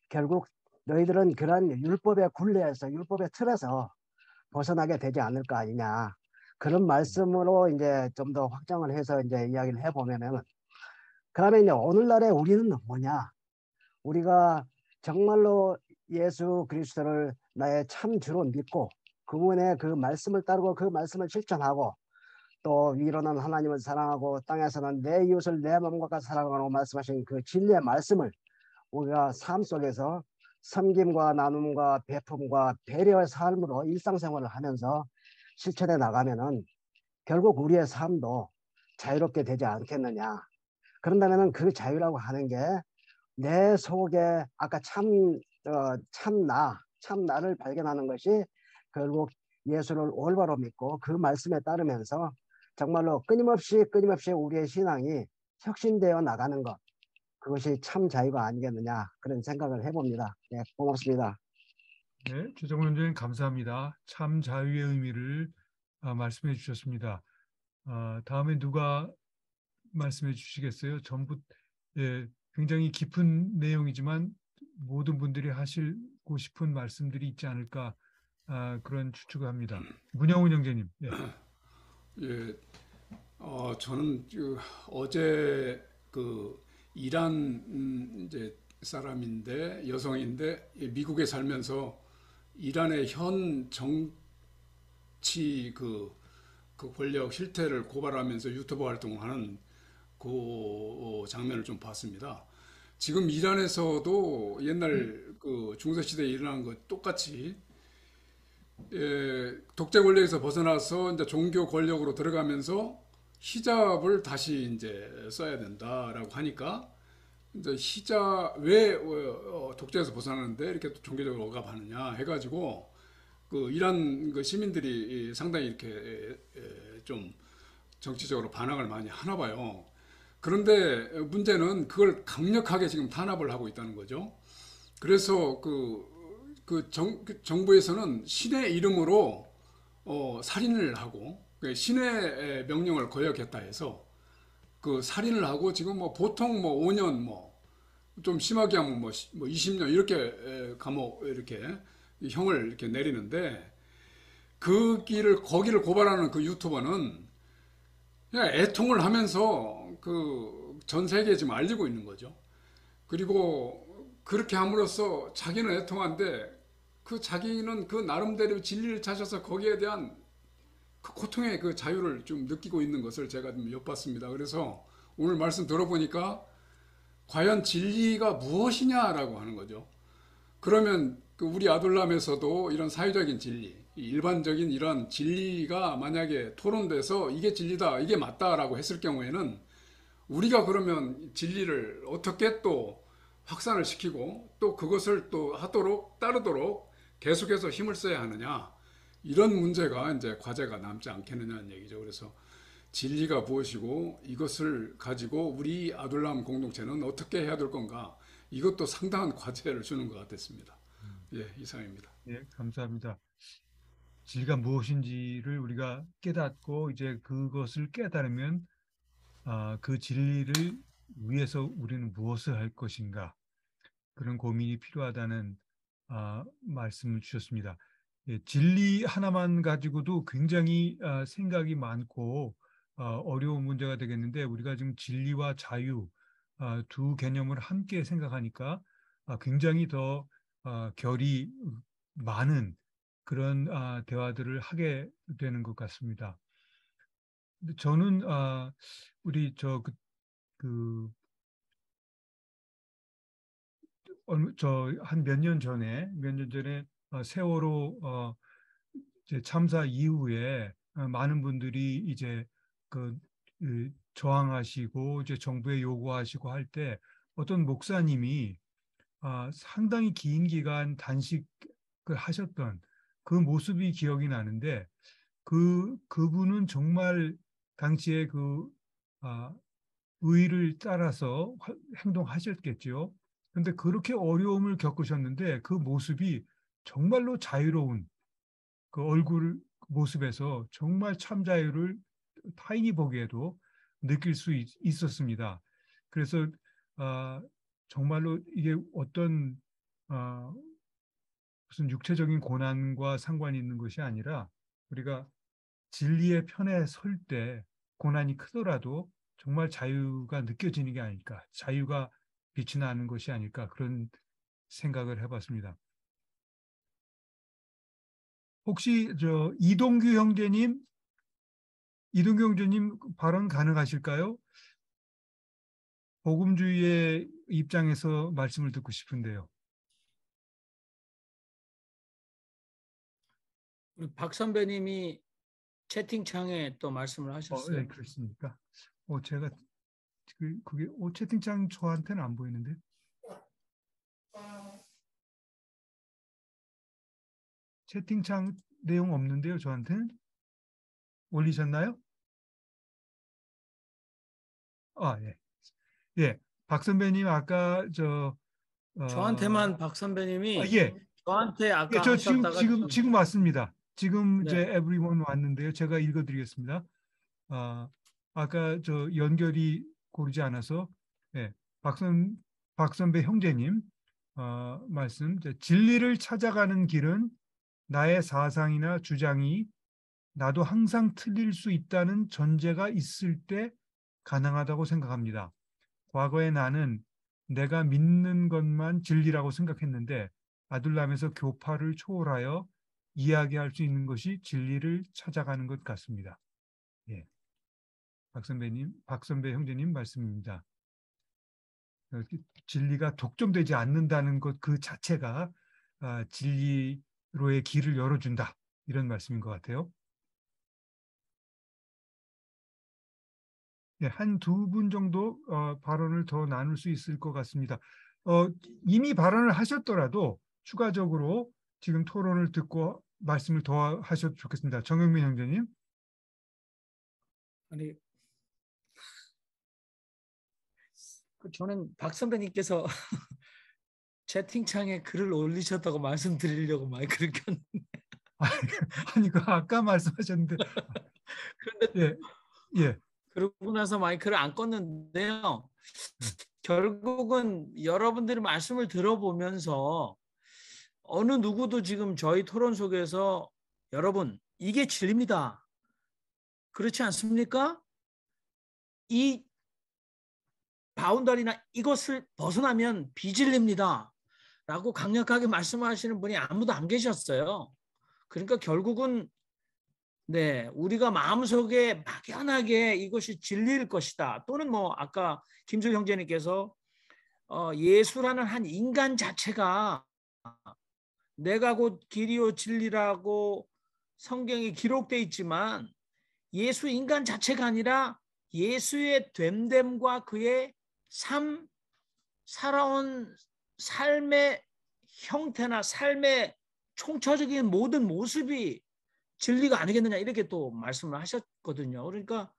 결국 너희들은 그런 율법의 굴레에서 율법의 틀에서 벗어나게 되지 않을 거 아니냐. 그런 말씀으로 이제 좀 더 확장을 해서 이제 이야기를 해보면은 그러면 이제 오늘날에 우리는 뭐냐? 우리가 정말로 예수 그리스도를 나의 참 주로 믿고 그분의 그 말씀을 따르고 그 말씀을 실천하고 또 위로는 하나님을 사랑하고 땅에서는 내 이웃을 내 몸과 같이 사랑하라고 말씀하신 그 진리의 말씀을 우리가 삶 속에서 섬김과 나눔과 베품과 배려의 삶으로 일상생활을 하면서 실천해 나가면은 결국 우리의 삶도 자유롭게 되지 않겠느냐. 그런다면은 그 자유라고 하는 게 내 속에 아까 참나를 발견하는 것이 결국 예수를 올바로 믿고 그 말씀에 따르면서 정말로 끊임없이 우리의 신앙이 혁신되어 나가는 것. 그것이 참 자유가 아니겠느냐 그런 생각을 해봅니다. 네, 고맙습니다. 네, 최정훈 원장님 감사합니다. 참 자유의 의미를 말씀해 주셨습니다. 다음에 누가 말씀해 주시겠어요? 전부 굉장히 깊은 내용이지만 모든 분들이 하시고 싶은 말씀들이 있지 않을까 그런 추측을 합니다. 문영훈 형제님. 예. 예, 저는 어제 이란 이제 사람인데 여성인데 미국에 살면서 이란의 현 정치 그 권력 실태를 고발하면서 유튜브 활동을 하는 그 장면을 좀 봤습니다. 지금 이란에서도 옛날 그 중세시대에 일어난 것 똑같이 독재 권력에서 벗어나서 이제 종교 권력으로 들어가면서 히잡을 다시 이제 써야 된다라고 하니까 이제 왜 독재에서 벗어나는데 이렇게 또 종교적으로 억압하느냐 해가지고 그 이란 그 시민들이 상당히 이렇게 좀 정치적으로 반항을 많이 하나 봐요. 그런데 문제는 그걸 강력하게 지금 탄압을 하고 있다는 거죠. 그래서 정부에서는 신의 이름으로 살인을 하고 신의 명령을 거역했다 해서 그 살인을 하고 지금 보통 5년 좀 심하게 하면 20년 이렇게 감옥 이렇게 형을 이렇게 내리는데 거기를 고발하는 그 유튜버는 그냥 애통을 하면서 전 세계에 지금 알리고 있는 거죠. 그리고 그렇게 함으로써 자기는 애통한데 자기는 그 나름대로 진리를 찾아서 거기에 대한 그 고통의 그 자유를 좀 느끼고 있는 것을 제가 좀 엿봤습니다. 그래서 오늘 말씀 들어보니까 과연 진리가 무엇이냐라고 하는 거죠. 그러면 그 우리 아둘람에서도 이런 사회적인 진리, 일반적인 이런 진리가 만약에 토론돼서 이게 진리다, 이게 맞다라고 했을 경우에는 우리가 그러면 진리를 어떻게 또 확산을 시키고 또 그것을 또 하도록 따르도록 계속해서 힘을 써야 하느냐, 이런 문제가 이제 과제가 남지 않겠느냐는 얘기죠. 그래서 진리가 무엇이고 이것을 가지고 우리 아둘람 공동체는 어떻게 해야 될 건가, 이것도 상당한 과제를 주는 것 같았습니다. 예, 이상입니다. 예, 감사합니다. 진리가 무엇인지를 우리가 깨닫고 이제 그것을 깨달으면 그 진리를 위해서 우리는 무엇을 할 것인가, 그런 고민이 필요하다는 말씀을 주셨습니다. 예, 진리 하나만 가지고도 굉장히 생각이 많고 어려운 문제가 되겠는데, 우리가 지금 진리와 자유 두 개념을 함께 생각하니까 굉장히 더 결이 많은 그런 대화들을 하게 되는 것 같습니다. 저는 우리 한 몇 년 전에 세월호 이제 참사 이후에 많은 분들이 이제 저항하시고 이제 정부에 요구하시고 할 때 어떤 목사님이 상당히 긴 기간 단식을 하셨던 그 모습이 기억이 나는데, 그분은 정말 당시에 의를 따라서 행동하셨겠죠. 그런데 그렇게 어려움을 겪으셨는데 그 모습이 정말로 자유로운 그 얼굴 모습에서 정말 참 자유를 타인이 보기에도 느낄 수 있었습니다. 그래서 정말로 이게 어떤 무슨 육체적인 고난과 상관이 있는 것이 아니라 우리가 진리의 편에 설 때 고난이 크더라도 정말 자유가 느껴지는 게 아닐까, 자유가 빛이 나는 것이 아닐까, 그런 생각을 해봤습니다. 혹시 이동규 형제님 발언 가능하실까요? 복음주의의 입장에서 말씀을 듣고 싶은데요. 우리 박 선배님이 채팅창에 또 말씀을 하셨어요. 네, 그렇습니까? 제가 그게 채팅창 저한테는 안 보이는데. 채팅창 내용 없는데요, 저한테는. 올리셨나요? 예. 예, 박 선배님 아까 저한테만 박 선배님이 예. 저한테 아까 저 하셨다가 지금 왔습니다. 지금 네. 이제 everyone 왔는데요. 제가 읽어드리겠습니다. 아까 연결이 고르지 않아서, 예, 박 선배 형제님 말씀, 진리를 찾아가는 길은 나의 사상이나 주장이 나도 항상 틀릴 수 있다는 전제가 있을 때 가능하다고 생각합니다. 과거에 나는 내가 믿는 것만 진리라고 생각했는데 아둘람에서 교파를 초월하여 이야기할 수 있는 것이 진리를 찾아가는 것 같습니다. 예, 박 선배 형제님 말씀입니다. 진리가 독점되지 않는다는 것 그 자체가 진리로의 길을 열어준다, 이런 말씀인 것 같아요. 네, 한 두 분 정도 발언을 더 나눌 수 있을 것 같습니다. 이미 발언을 하셨더라도 추가적으로 지금 토론을 듣고 말씀을 더 하셔도 좋겠습니다. 정영민 형제님. 아니, 저는 박 선배님께서 채팅창에 글을 올리셨다고 말씀드리려고 마이크를 켰는데. 아니, 아까 말씀하셨는데. 그런데 예. 그러고 나서 마이크를 안 껐는데요. 결국은 여러분들의 말씀을 들어보면서 어느 누구도 지금 저희 토론 속에서 여러분 이게 진리입니다, 그렇지 않습니까? 이 바운더리나 이것을 벗어나면 비진리입니다 라고 강력하게 말씀하시는 분이 아무도 안 계셨어요. 그러니까 결국은 네, 우리가 마음속에 막연하게 이것이 진리일 것이다. 또는 뭐 아까 김수 형제님께서 예수라는 한 인간 자체가 내가 곧 길이요 진리라고 성경에 기록되어 있지만 예수 인간 자체가 아니라 예수의 됨됨과 그의 살아온 삶의 형태나 삶의 총체적인 모든 모습이 진리가 아니겠느냐 이렇게 또 말씀을 하셨거든요. 그러니까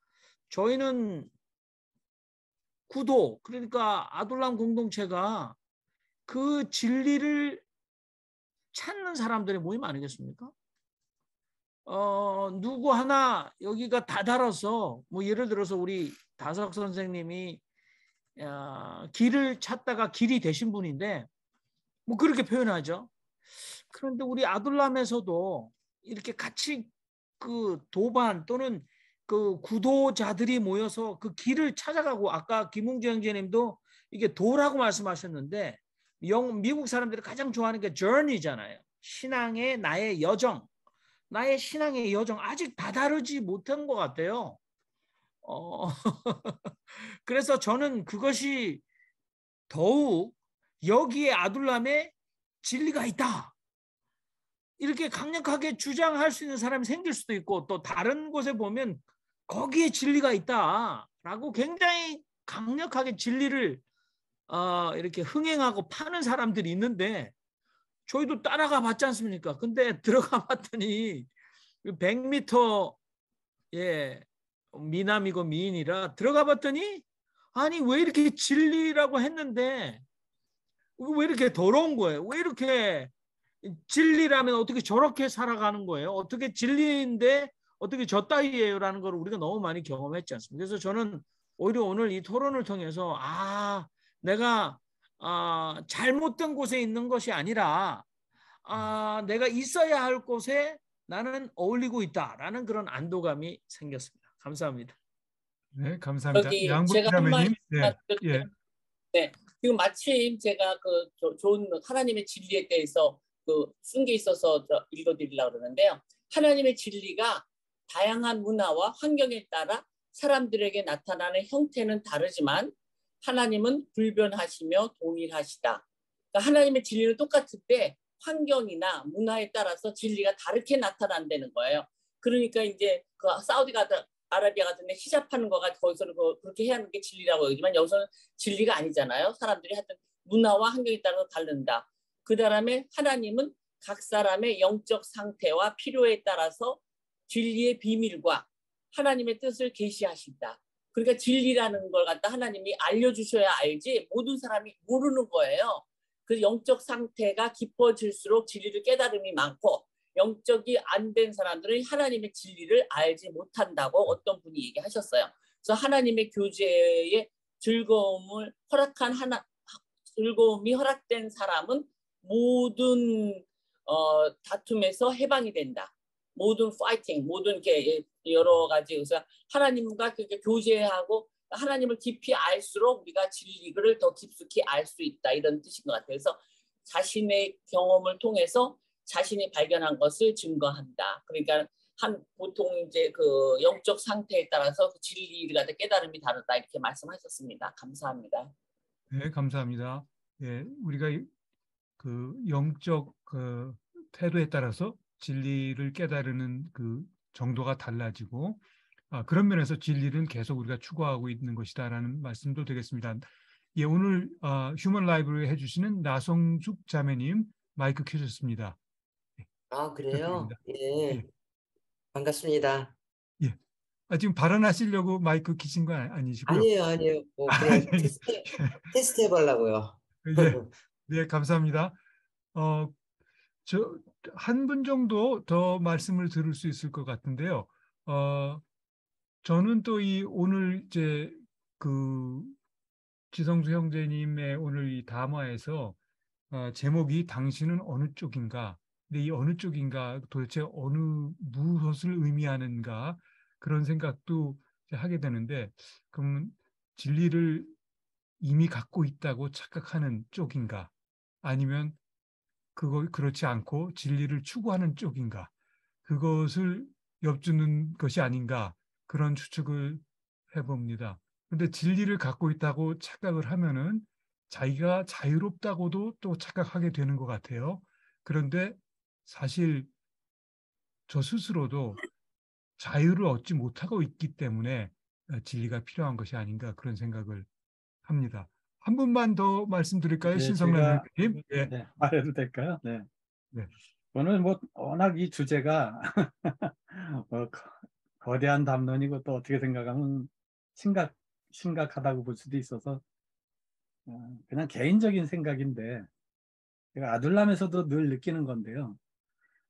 저희는 구도 그러니까 아둘람 공동체가 그 진리를 찾는 사람들의 모임 아니겠습니까? 누구 하나 여기가 다 달아서 뭐 예를 들어서 우리 다석 선생님이 길을 찾다가 길이 되신 분인데 뭐 그렇게 표현하죠. 그런데 우리 아둘람에서도 이렇게 같이 그 도반 또는 그 구도자들이 모여서 그 길을 찾아가고 아까 김웅재 형제님도 이게 도라고 말씀하셨는데 미국 사람들이 가장 좋아하는 게 journey잖아요. 신앙의 나의 여정. 나의 신앙의 여정 아직 다 다르지 못한 것 같아요. 그래서 저는 그것이 더욱 여기에 아둘람에 진리가 있다. 이렇게 강력하게 주장할 수 있는 사람이 생길 수도 있고 또 다른 곳에 보면 거기에 진리가 있다라고 굉장히 강력하게 진리를 이렇게 흥행하고 파는 사람들이 있는데 저희도 따라가 봤지 않습니까? 근데 들어가 봤더니 100m 미남이고 미인이라 들어가 봤더니 아니 왜 이렇게 진리라고 했는데 왜 이렇게 더러운 거예요? 왜 이렇게 진리라면 어떻게 저렇게 살아가는 거예요? 어떻게 진리인데 어떻게 저 따위예요라는 걸 우리가 너무 많이 경험했지 않습니까? 그래서 저는 오히려 오늘 이 토론을 통해서 내가 잘못된 곳에 있는 것이 아니라 내가 있어야 할 곳에 나는 어울리고 있다라는 그런 안도감이 생겼습니다. 감사합니다. 네, 감사합니다. 여기 양국 제가 한 자매님. 말씀 예. 네, 지금 마침 제가 그 좋은 하나님의 진리에 대해서 쓴 게 있어서 읽어드리려고 그러는데요. 하나님의 진리가 다양한 문화와 환경에 따라 사람들에게 나타나는 형태는 다르지만 하나님은 불변하시며 동일하시다. 그러니까 하나님의 진리는 똑같은데 환경이나 문화에 따라서 진리가 다르게 나타난다는 거예요. 그러니까 이제 그 사우디가 아라비아 같은 데 히잡하는 거가 거기서는 그렇게 해야 하는 게 진리라고 여기지만 여기서는 진리가 아니잖아요. 사람들이 하여튼 문화와 환경에 따라서 다른다. 그 다음에 하나님은 각 사람의 영적 상태와 필요에 따라서 진리의 비밀과 하나님의 뜻을 계시하신다. 그러니까 진리라는 걸 갖다 하나님이 알려주셔야 알지 모든 사람이 모르는 거예요. 그 영적 상태가 깊어질수록 진리를 깨달음이 많고 영적이 안 된 사람들은 하나님의 진리를 알지 못한다고 어떤 분이 얘기하셨어요. 그래서 하나님의 교제에 즐거움이 허락된 사람은 모든 다툼에서 해방이 된다. 모든 파이팅, 모든 게 여러 가지 그래서 하나님과 그렇게 교제하고 하나님을 깊이 알수록 우리가 진리를 더 깊숙이 알 수 있다 이런 뜻인 것 같아요. 그래서 자신의 경험을 통해서 자신이 발견한 것을 증거한다. 그러니까 보통 이제 그 영적 상태에 따라서 그 진리가 깨달음이 다르다 이렇게 말씀하셨습니다. 감사합니다. 네, 감사합니다. 예, 우리가 그 영적 그 태도에 따라서 진리를 깨달으는 그 정도가 달라지고 그런 면에서 진리는 계속 우리가 추구하고 있는 것이다라는 말씀도 되겠습니다. 예, 오늘 휴먼 라이브를 해주시는 나성숙 자매님 마이크 켜졌습니다. 그래요? 예. 예. 반갑습니다. 예. 지금 발언하시려고 마이크 키신 거 아니시고요? 아니에요. 뭐 그냥 테스트 해보려고요. 네, 감사합니다. 한 분 정도 더 말씀을 들을 수 있을 것 같은데요. 저는 또 오늘 이제 그 지성수 형제님의 오늘 이 담화에서 제목이 당신은 어느 쪽인가? 근데 이 어느 쪽인가 도대체 무엇을 의미하는가 그런 생각도 하게 되는데 그러면 진리를 이미 갖고 있다고 착각하는 쪽인가? 아니면 그렇지 않고 진리를 추구하는 쪽인가? 그것을 엿주는 것이 아닌가 그런 추측을 해봅니다. 그런데 진리를 갖고 있다고 착각을 하면은 자기가 자유롭다고도 또 착각하게 되는 것 같아요. 그런데 사실 저 스스로도 자유를 얻지 못하고 있기 때문에 진리가 필요한 것이 아닌가 그런 생각을 합니다. 한 분만 더 말씀드릴까요, 네, 신성남 제가 형님? 예. 네, 말해도 될까요? 네. 네. 저는 뭐 워낙 이 주제가 거대한 담론이고 또 어떻게 생각하면 심각하다고 볼 수도 있어서 그냥 개인적인 생각인데 제가 아둘람에서도 늘 느끼는 건데요.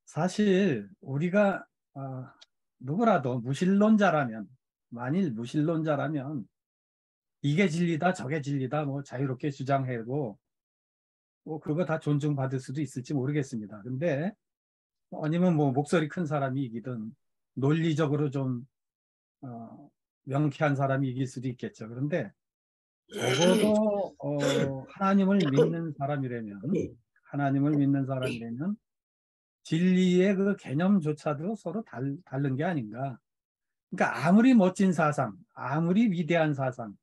사실 우리가 누구라도 무신론자라면, 만일 무신론자라면 이게 진리다 저게 진리다 뭐 자유롭게 주장하고 뭐 그거 다 존중받을 수도 있을지 모르겠습니다. 근데 아니면 뭐 목소리 큰 사람이 이기든 논리적으로 좀 명쾌한 사람이 이길 수도 있겠죠. 그런데 적어도 하나님을 믿는 사람이라면 진리의 그 개념조차도 서로 다른 게 아닌가. 그러니까 아무리 멋진 사상, 아무리 위대한 사상,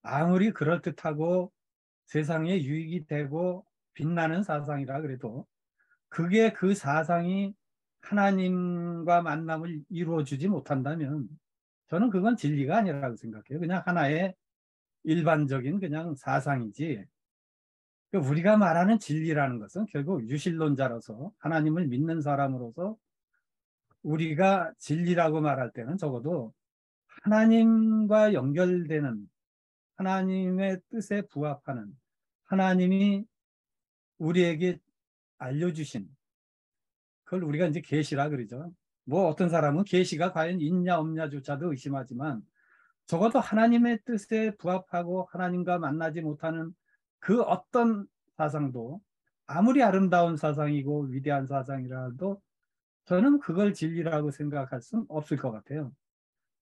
아무리 그럴듯하고 세상에 유익이 되고 빛나는 사상이라 그래도 그게 그 사상이 하나님과 만남을 이루어주지 못한다면 저는 그건 진리가 아니라고 생각해요. 그냥 하나의 일반적인 그냥 사상이지. 우리가 말하는 진리라는 것은 결국 유신론자로서 하나님을 믿는 사람으로서 우리가 진리라고 말할 때는 적어도 하나님과 연결되는 하나님의 뜻에 부합하는 하나님이 우리에게 알려주신 그걸 우리가 이제 계시라 그러죠. 뭐 어떤 사람은 계시가 과연 있냐 없냐조차도 의심하지만 적어도 하나님의 뜻에 부합하고 하나님과 만나지 못하는 그 어떤 사상도 아무리 아름다운 사상이고 위대한 사상이라도 저는 그걸 진리라고 생각할 수는 없을 것 같아요.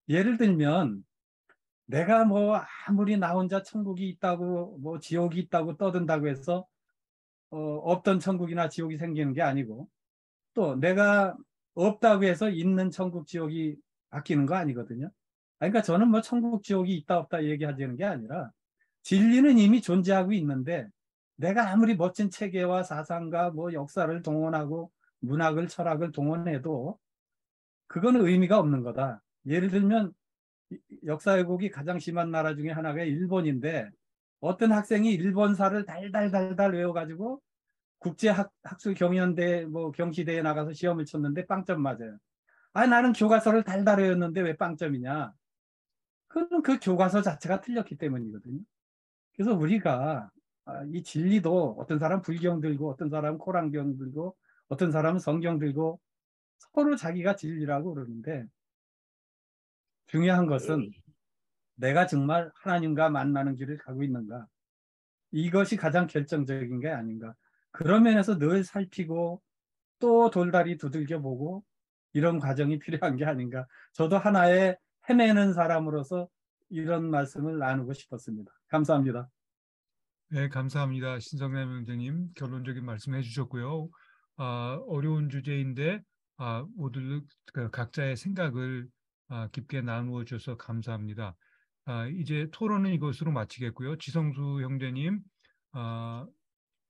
예를 들면 내가 뭐 아무리 나 혼자 천국이 있다고 뭐 지옥이 있다고 떠든다고 해서 없던 천국이나 지옥이 생기는 게 아니고 또 내가 없다고 해서 있는 천국 지옥이 바뀌는 거 아니거든요. 그러니까 저는 뭐 천국 지옥이 있다 없다 얘기하자는 게 아니라 진리는 이미 존재하고 있는데 내가 아무리 멋진 체계와 사상과 뭐 역사를 동원하고 문학을 철학을 동원해도 그거는 의미가 없는 거다. 예를 들면 역사 왜곡이 가장 심한 나라 중에 하나가 일본인데 어떤 학생이 일본사를 달달달달 외워가지고 국제학술 경연대 뭐 경시대에 나가서 시험을 쳤는데 빵점 맞아요. 나는 교과서를 달달 외웠는데 왜 빵점이냐. 그건 그 교과서 자체가 틀렸기 때문이거든요. 그래서 우리가 이 진리도 어떤 사람 불경 들고 어떤 사람 코랑경 들고 어떤 사람은 성경 들고 서로 자기가 진리라고 그러는데 중요한 것은 내가 정말 하나님과 만나는 길을 가고 있는가. 이것이 가장 결정적인 게 아닌가. 그런 면에서 늘 살피고 또 돌다리 두들겨보고 이런 과정이 필요한 게 아닌가. 저도 하나의 헤매는 사람으로서 이런 말씀을 나누고 싶었습니다. 감사합니다. 네, 감사합니다. 신성남 형제님 결론적인 말씀해 주셨고요. 어려운 주제인데 모두 각자의 생각을 깊게 나누어 주셔서 감사합니다. 이제 토론은 이것으로 마치겠고요. 지성수 형제님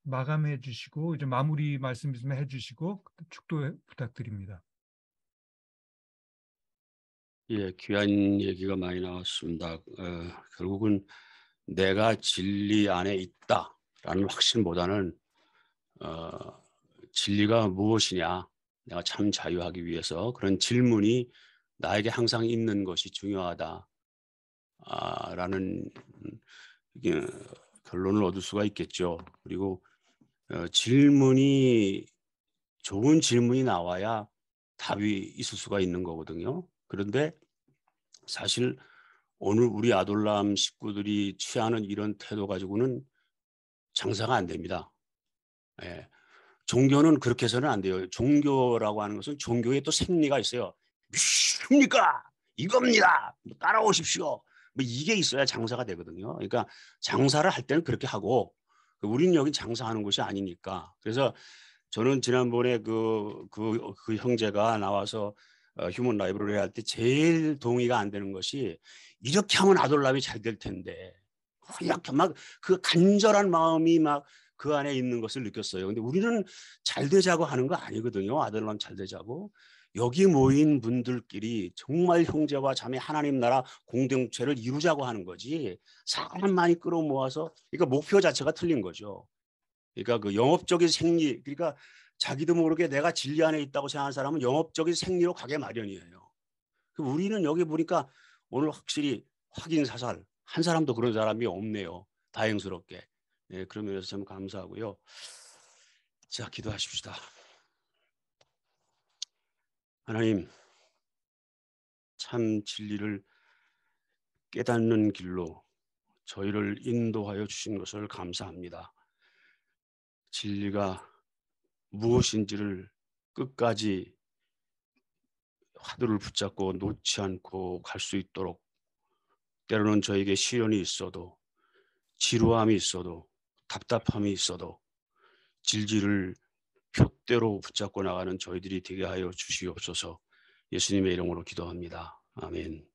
마감해 주시고 이제 마무리 말씀 좀 해주시고 축도 부탁드립니다. 예, 귀한 얘기가 많이 나왔습니다. 결국은 내가 진리 안에 있다라는 확신보다는 진리가 무엇이냐, 내가 참 자유하기 위해서 그런 질문이 나에게 항상 있는 것이 중요하다. 라는 결론을 얻을 수가 있겠죠. 그리고 좋은 질문이 나와야 답이 있을 수가 있는 거거든요. 그런데 사실 오늘 우리 아돌람 식구들이 취하는 이런 태도 가지고는 장사가 안 됩니다. 예. 종교는 그렇게 해서는 안 돼요. 종교라고 하는 것은 종교에 또 생리가 있어요. 믿습니까? 이겁니다. 따라오십시오. 뭐 이게 있어야 장사가 되거든요. 그러니까 장사를 할 때는 그렇게 하고 우리는 여기 장사하는 곳이 아니니까. 그래서 저는 지난번에 그 형제가 나와서 휴먼 라이브러리 할 때 제일 동의가 안 되는 것이 이렇게 하면 아돌람이 잘 될 텐데 이렇게 막 그 간절한 마음이 막 그 안에 있는 것을 느꼈어요. 근데 우리는 잘 되자고 하는 거 아니거든요. 아돌람 잘 되자고. 여기 모인 분들끼리 정말 형제와 자매 하나님 나라 공동체를 이루자고 하는 거지 사람 많이 끌어모아서 그러니까 목표 자체가 틀린 거죠. 그러니까 그 영업적인 생리 그러니까 자기도 모르게 내가 진리 안에 있다고 생각하는 사람은 영업적인 생리로 가게 마련이에요. 우리는 여기 보니까 오늘 확실히 확인 사살 한 사람도 그런 사람이 없네요. 다행스럽게. 예, 그런 면에서 참 감사하고요. 자, 기도하십시다. 하나님, 참 진리를 깨닫는 길로 저희를 인도하여 주신 것을 감사합니다. 진리가 무엇인지를 끝까지 화두를 붙잡고 놓지 않고 갈 수 있도록 때로는 저에게 시련이 있어도 지루함이 있어도 답답함이 있어도 진리를 표대로 붙잡고 나가는 저희들이 되게 하여 주시옵소서. 예수님의 이름으로 기도합니다. 아멘.